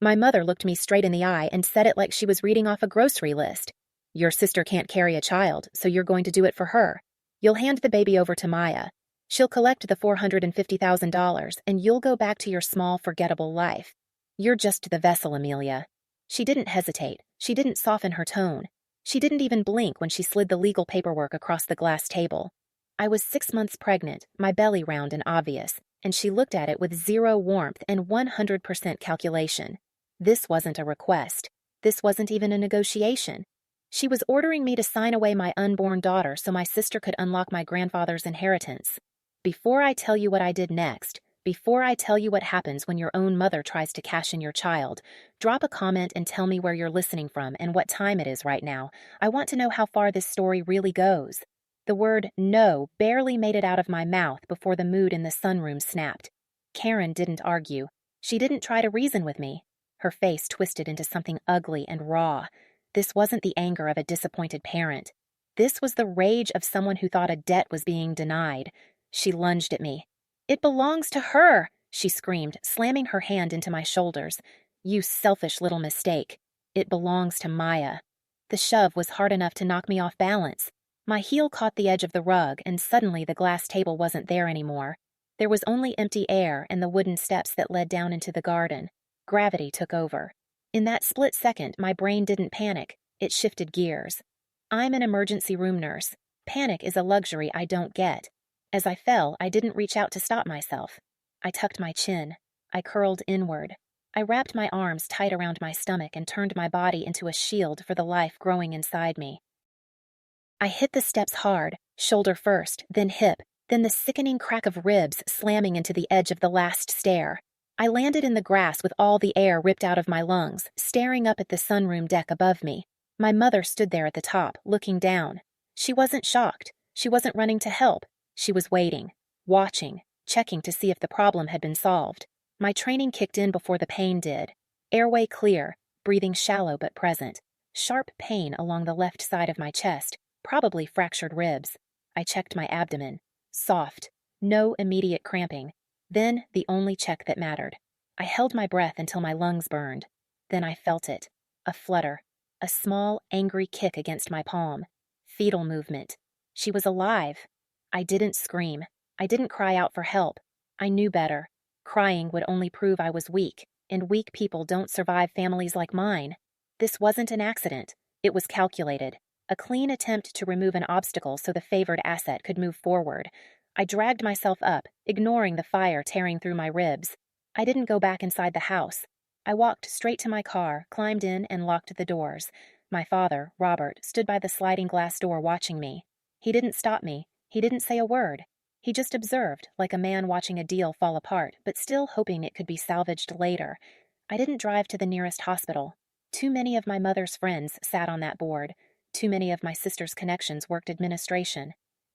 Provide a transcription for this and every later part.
My mother looked me straight in the eye and said it like she was reading off a grocery list. Your sister can't carry a child, so you're going to do it for her. You'll hand the baby over to Maya. She'll collect the $450,000, and you'll go back to your small, forgettable life. You're just the vessel, Amelia. She didn't hesitate. She didn't soften her tone. She didn't even blink when she slid the legal paperwork across the glass table. I was 6 months pregnant, my belly round and obvious, and she looked at it with zero warmth and 100% calculation. This wasn't a request. This wasn't even a negotiation. She was ordering me to sign away my unborn daughter so my sister could unlock my grandfather's inheritance. Before I tell you what I did next, before I tell you what happens when your own mother tries to cash in your child, drop a comment and tell me where you're listening from and what time it is right now. I want to know how far this story really goes. The word no barely made it out of my mouth before the mood in the sunroom snapped. Karen didn't argue. She didn't try to reason with me. Her face twisted into something ugly and raw. This wasn't the anger of a disappointed parent. This was the rage of someone who thought a debt was being denied. She lunged at me. "It belongs to her," she screamed, slamming her hand into my shoulders. "You selfish little mistake. It belongs to Maya." The shove was hard enough to knock me off balance. My heel caught the edge of the rug, and suddenly the glass table wasn't there anymore. There was only empty air and the wooden steps that led down into the garden. Gravity took over. In that split second, my brain didn't panic. It shifted gears. I'm an emergency room nurse. Panic is a luxury I don't get. As I fell, I didn't reach out to stop myself. I tucked my chin. I curled inward. I wrapped my arms tight around my stomach and turned my body into a shield for the life growing inside me. I hit the steps hard, shoulder first, then hip, then the sickening crack of ribs slamming into the edge of the last stair. I landed in the grass with all the air ripped out of my lungs, staring up at the sunroom deck above me. My mother stood there at the top, looking down. She wasn't shocked. She wasn't running to help. She was waiting, watching, checking to see if the problem had been solved. My training kicked in before the pain did. Airway clear, breathing shallow but present. Sharp pain along the left side of my chest, probably fractured ribs. I checked my abdomen. Soft. No immediate cramping. Then the only check that mattered. I held my breath until my lungs burned. Then I felt it. A flutter. A small, angry kick against my palm. Fetal movement. She was alive. I didn't scream. I didn't cry out for help. I knew better. Crying would only prove I was weak, and weak people don't survive families like mine. This wasn't an accident. It was calculated. A clean attempt to remove an obstacle so the favored asset could move forward. I dragged myself up, ignoring the fire tearing through my ribs. I didn't go back inside the house. I walked straight to my car, climbed in, and locked the doors. My father, Robert, stood by the sliding glass door watching me. He didn't stop me. He didn't say a word. He just observed, like a man watching a deal fall apart, but still hoping it could be salvaged later. I didn't drive to the nearest hospital. Too many of my mother's friends sat on that board. Too many of my sister's connections worked administration.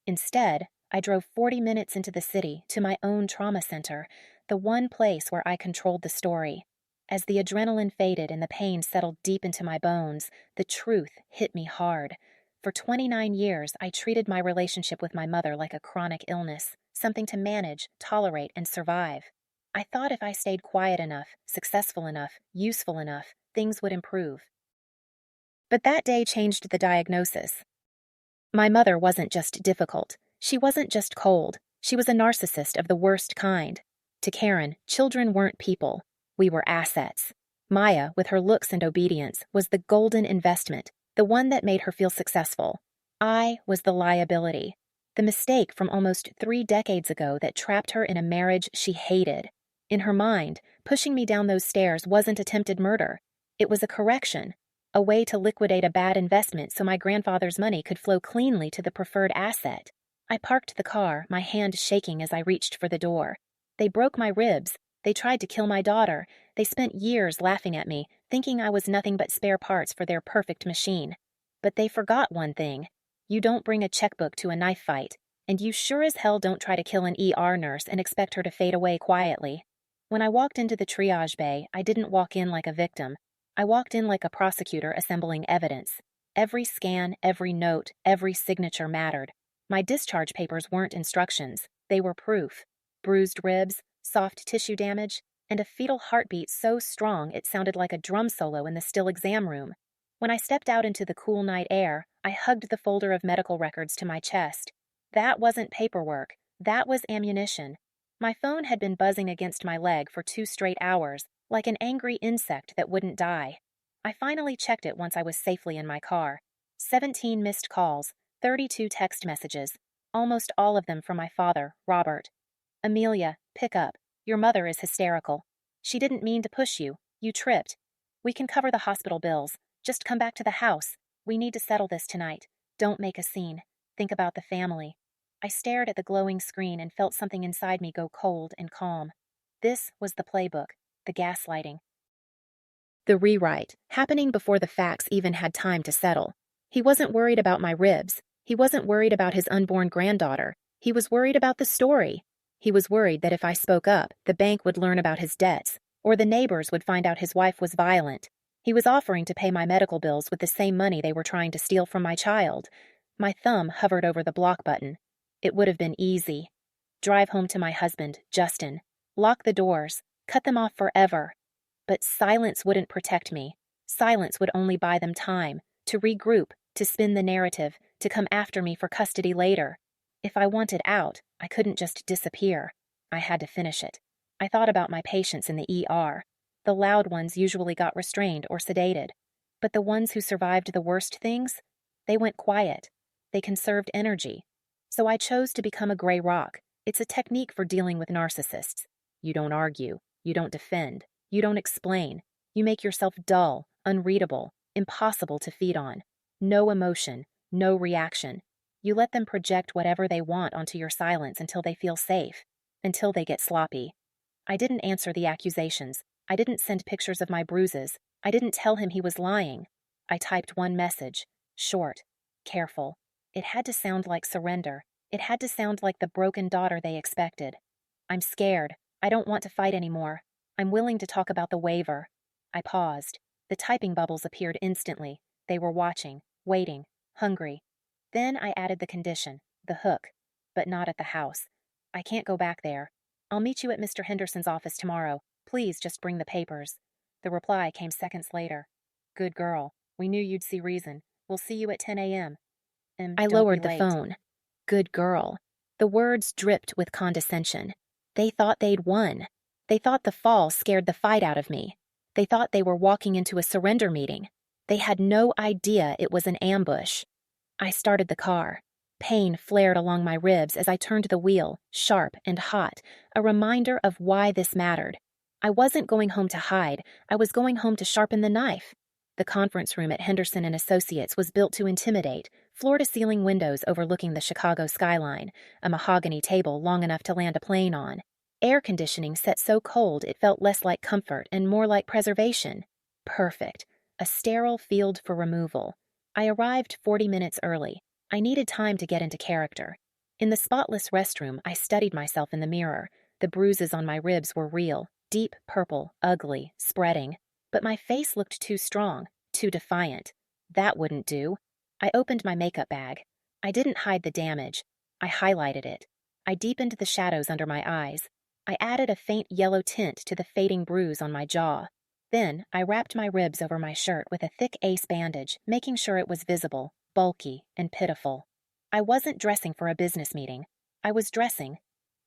Instead, I drove 40 minutes into the city to my own trauma center, the one place where I controlled the story. As the adrenaline faded and the pain settled deep into my bones, the truth hit me hard. For 29 years, I treated my relationship with my mother like a chronic illness, something to manage, tolerate, and survive. I thought if I stayed quiet enough, successful enough, useful enough, things would improve. But that day changed the diagnosis. My mother wasn't just difficult. She wasn't just cold. She was a narcissist of the worst kind. To Karen, children weren't people. We were assets. Maya, with her looks and obedience, was the golden investment, the one that made her feel successful. I was the liability, the mistake from almost 3 decades ago that trapped her in a marriage she hated. In her mind, pushing me down those stairs wasn't attempted murder. It was a correction, a way to liquidate a bad investment so my grandfather's money could flow cleanly to the preferred asset. I parked the car, my hand shaking as I reached for the door. They broke my ribs. They tried to kill my daughter. They spent years laughing at me, thinking I was nothing but spare parts for their perfect machine. But they forgot one thing. You don't bring a checkbook to a knife fight, and you sure as hell don't try to kill an ER nurse and expect her to fade away quietly. When I walked into the triage bay, I didn't walk in like a victim. I walked in like a prosecutor assembling evidence. Every scan, every note, every signature mattered. My discharge papers weren't instructions. They were proof. Bruised ribs, soft tissue damage, and a fetal heartbeat so strong it sounded like a drum solo in the still exam room. When I stepped out into the cool night air, I hugged the folder of medical records to my chest. That wasn't paperwork. That was ammunition. My phone had been buzzing against my leg for 2 straight hours, like an angry insect that wouldn't die. I finally checked it once I was safely in my car. 17 missed calls, 32 text messages, almost all of them from my father, Robert. Amelia, pick up. Your mother is hysterical. She didn't mean to push you. You tripped. We can cover the hospital bills. Just come back to the house. We need to settle this tonight. Don't make a scene. Think about the family. I stared at the glowing screen and felt something inside me go cold and calm. This was the playbook, the gaslighting. The rewrite, happening before the facts even had time to settle. He wasn't worried about my ribs. He wasn't worried about his unborn granddaughter. He was worried about the story. He was worried that if I spoke up, the bank would learn about his debts, or the neighbors would find out his wife was violent. He was offering to pay my medical bills with the same money they were trying to steal from my child. My thumb hovered over the block button. It would have been easy. Drive home to my husband, Justin. Lock the doors. Cut them off forever. But silence wouldn't protect me. Silence would only buy them time, to regroup, to spin the narrative, to come after me for custody later. If I wanted out, I couldn't just disappear. I had to finish it. I thought about my patients in the ER. The loud ones usually got restrained or sedated. But the ones who survived the worst things, they went quiet. They conserved energy. So I chose to become a gray rock. It's a technique for dealing with narcissists. You don't argue. You don't defend. You don't explain. You make yourself dull, unreadable, impossible to feed on. No emotion, no reaction. You let them project whatever they want onto your silence until they feel safe, until they get sloppy. I didn't answer the accusations. I didn't send pictures of my bruises. I didn't tell him he was lying. I typed one message, short, careful. It had to sound like surrender. It had to sound like the broken daughter they expected. I'm scared. I don't want to fight anymore. I'm willing to talk about the waiver. I paused. The typing bubbles appeared instantly. They were watching, waiting, hungry. Then I added the condition, the hook, but not at the house. I can't go back there. I'll meet you at Mr. Henderson's office tomorrow. Please just bring the papers. The reply came seconds later. Good girl. We knew you'd see reason. We'll see you at 10 a.m. I lowered the phone. Good girl. The words dripped with condescension. They thought they'd won. They thought the fall scared the fight out of me. They thought they were walking into a surrender meeting. They had no idea it was an ambush. I started the car. Pain flared along my ribs as I turned the wheel, sharp and hot, a reminder of why this mattered. I wasn't going home to hide. I was going home to sharpen the knife. The conference room at Henderson and Associates was built to intimidate, floor-to-ceiling windows overlooking the Chicago skyline, a mahogany table long enough to land a plane on. Air conditioning set so cold it felt less like comfort and more like preservation. Perfect. A sterile field for removal. I arrived 40 minutes early. I needed time to get into character. In the spotless restroom, I studied myself in the mirror. The bruises on my ribs were real, deep purple, ugly, spreading. But my face looked too strong, too defiant. That wouldn't do. I opened my makeup bag. I didn't hide the damage. I highlighted it. I deepened the shadows under my eyes. I added a faint yellow tint to the fading bruise on my jaw. Then I wrapped my ribs over my shirt with a thick ace bandage, making sure it was visible, bulky, and pitiful. I wasn't dressing for a business meeting. I was dressing.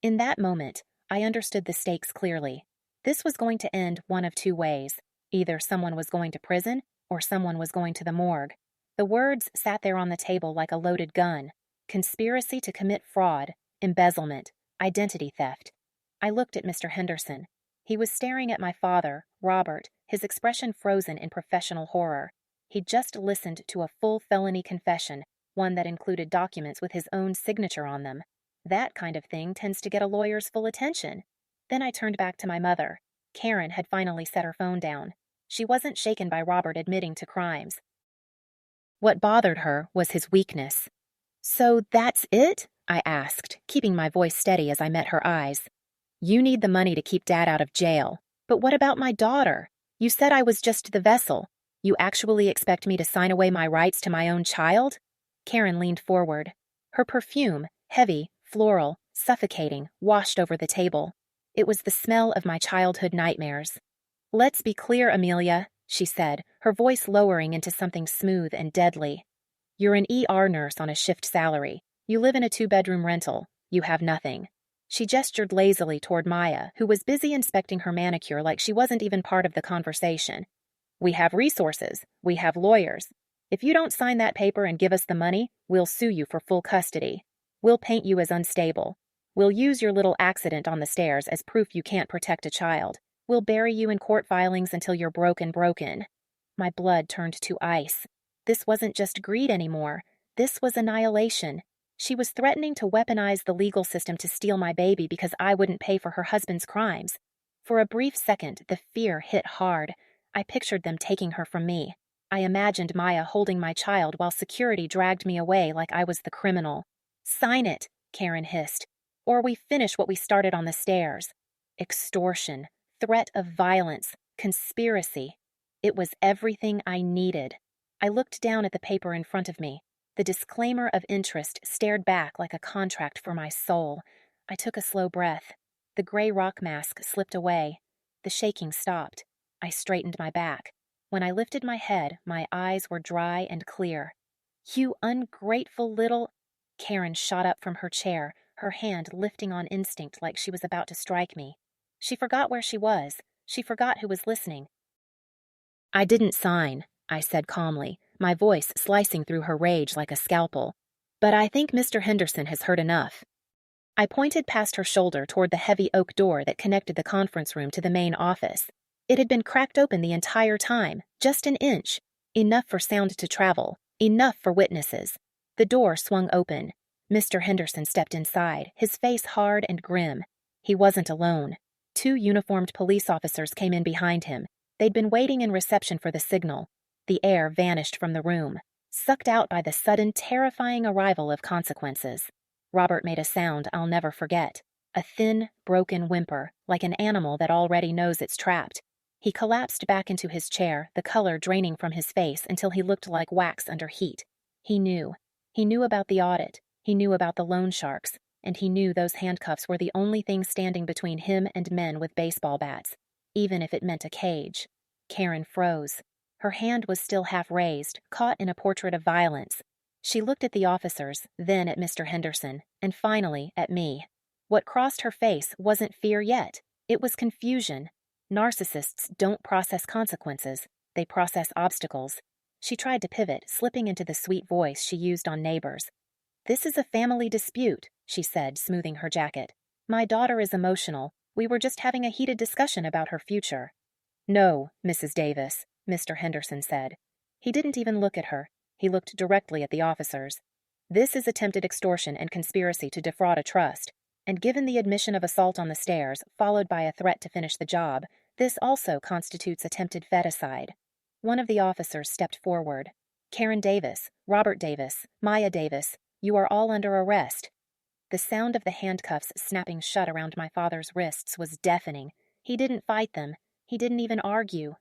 In that moment, I understood the stakes clearly. This was going to end one of two ways. Either someone was going to prison, or someone was going to the morgue. The words sat there on the table like a loaded gun. Conspiracy to commit fraud, embezzlement, identity theft. I looked at Mr. Henderson. He was staring at my father, Robert, his expression frozen in professional horror. He'd just listened to a full felony confession, one that included documents with his own signature on them. That kind of thing tends to get a lawyer's full attention. Then I turned back to my mother. Karen had finally set her phone down. She wasn't shaken by Robert admitting to crimes. What bothered her was his weakness. "So that's it?" I asked, keeping my voice steady as I met her eyes. "You need the money to keep Dad out of jail. But what about my daughter? You said I was just the vessel. You actually expect me to sign away my rights to my own child?" Karen leaned forward. Her perfume, heavy, floral, suffocating, washed over the table. It was the smell of my childhood nightmares. "Let's be clear, Amelia," she said, her voice lowering into something smooth and deadly. "You're an ER nurse on a shift salary. You live in a 2-bedroom rental. You have nothing." She gestured lazily toward Maya, who was busy inspecting her manicure like she wasn't even part of the conversation. "We have resources. We have lawyers. If you don't sign that paper and give us the money, we'll sue you for full custody. We'll paint you as unstable. We'll use your little accident on the stairs as proof you can't protect a child. We'll bury you in court filings until you're broken." My blood turned to ice. This wasn't just greed anymore. This was annihilation. She was threatening to weaponize the legal system to steal my baby because I wouldn't pay for her husband's crimes. For a brief second, the fear hit hard. I pictured them taking her from me. I imagined Maya holding my child while security dragged me away like I was the criminal. "Sign it," Karen hissed, "or we finish what we started on the stairs." Extortion, threat of violence, conspiracy. It was everything I needed. I looked down at the paper in front of me. The disclaimer of interest stared back like a contract for my soul. I took a slow breath. The gray rock mask slipped away. The shaking stopped. I straightened my back. When I lifted my head, my eyes were dry and clear. "You ungrateful little—" Karen shot up from her chair, her hand lifting on instinct like she was about to strike me. She forgot where she was. She forgot who was listening. "I didn't sign," I said calmly, my voice slicing through her rage like a scalpel. "But I think Mr. Henderson has heard enough." I pointed past her shoulder toward the heavy oak door that connected the conference room to the main office. It had been cracked open the entire time, just an inch. Enough for sound to travel, enough for witnesses. The door swung open. Mr. Henderson stepped inside, his face hard and grim. He wasn't alone. 2 uniformed police officers came in behind him. They'd been waiting in reception for the signal. The air vanished from the room, sucked out by the sudden, terrifying arrival of consequences. Robert made a sound I'll never forget. A thin, broken whimper, like an animal that already knows it's trapped. He collapsed back into his chair, the color draining from his face until he looked like wax under heat. He knew. He knew about the audit. He knew about the loan sharks. And he knew those handcuffs were the only thing standing between him and men with baseball bats, even if it meant a cage. Karen froze. Her hand was still half raised, caught in a portrait of violence. She looked at the officers, then at Mr. Henderson, and finally at me. What crossed her face wasn't fear yet. It was confusion. Narcissists don't process consequences. They process obstacles. She tried to pivot, slipping into the sweet voice she used on Neighbors. "This is a family dispute," she said, smoothing her jacket. "My daughter is emotional. We were just having a heated discussion about her future." "No, Mrs. Davis," Mr. Henderson said. He didn't even look at her. He looked directly at the officers. "This is attempted extortion and conspiracy to defraud a trust. And given the admission of assault on the stairs, followed by a threat to finish the job, this also constitutes attempted feticide." One of the officers stepped forward. "Karen Davis, Robert Davis, Maya Davis, you are all under arrest." The sound of the handcuffs snapping shut around my father's wrists was deafening. He didn't fight them. He didn't even argue.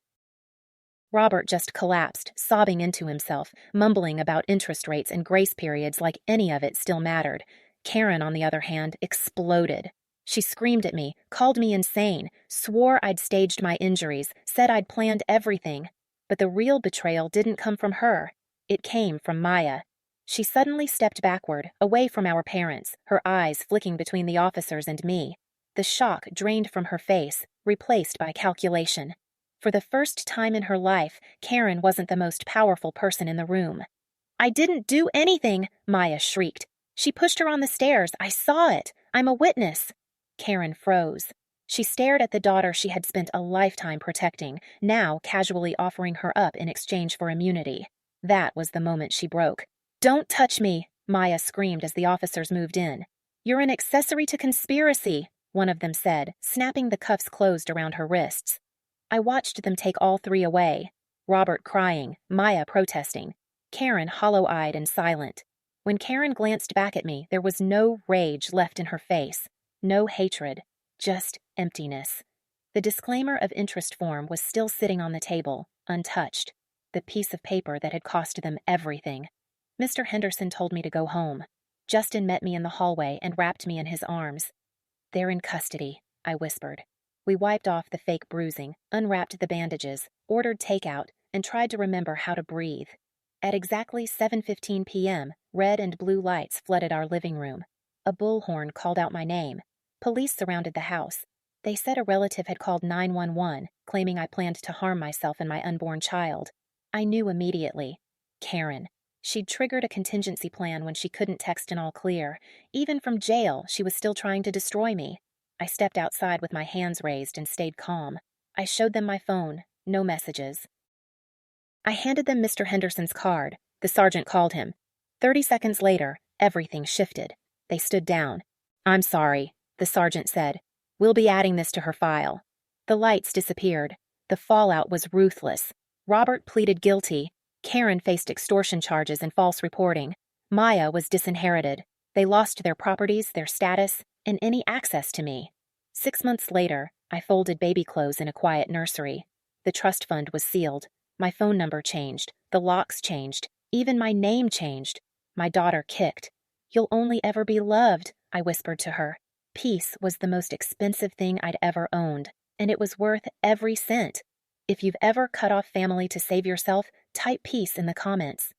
Robert just collapsed, sobbing into himself, mumbling about interest rates and grace periods like any of it still mattered. Karen, on the other hand, exploded. She screamed at me, called me insane, swore I'd staged my injuries, said I'd planned everything. But the real betrayal didn't come from her. It came from Maya. She suddenly stepped backward, away from our parents, her eyes flicking between the officers and me. The shock drained from her face, replaced by calculation. For the first time in her life, Karen wasn't the most powerful person in the room. "I didn't do anything," Maya shrieked. "She pushed her on the stairs. I saw it. I'm a witness." Karen froze. She stared at the daughter she had spent a lifetime protecting, now casually offering her up in exchange for immunity. That was the moment she broke. "Don't touch me," Maya screamed as the officers moved in. "You're an accessory to conspiracy," one of them said, snapping the cuffs closed around her wrists. I watched them take all 3 away. Robert crying, Maya protesting, Karen hollow-eyed and silent. When Karen glanced back at me, there was no rage left in her face, no hatred, just emptiness. The disclaimer of interest form was still sitting on the table, untouched, the piece of paper that had cost them everything. Mr. Henderson told me to go home. Justin met me in the hallway and wrapped me in his arms. "They're in custody," I whispered. We wiped off the fake bruising, unwrapped the bandages, ordered takeout, and tried to remember how to breathe. At exactly 7:15 p.m., red and blue lights flooded our living room. A bullhorn called out my name. Police surrounded the house. They said a relative had called 911, claiming I planned to harm myself and my unborn child. I knew immediately. Karen. She'd triggered a contingency plan when she couldn't text an all clear. Even from jail, she was still trying to destroy me. I stepped outside with my hands raised and stayed calm. I showed them my phone. No messages. I handed them Mr. Henderson's card. The sergeant called him. 30 seconds later, everything shifted. They stood down. "I'm sorry," the sergeant said. "We'll be adding this to her file." The lights disappeared. The fallout was ruthless. Robert pleaded guilty. Karen faced extortion charges and false reporting. Maya was disinherited. They lost their properties, their status, and any access to me. 6 months later, I folded baby clothes in a quiet nursery. The trust fund was sealed. My phone number changed. The locks changed. Even my name changed. My daughter kicked. "You'll only ever be loved," I whispered to her. Peace was the most expensive thing I'd ever owned, and it was worth every cent. If you've ever cut off family to save yourself, type peace in the comments.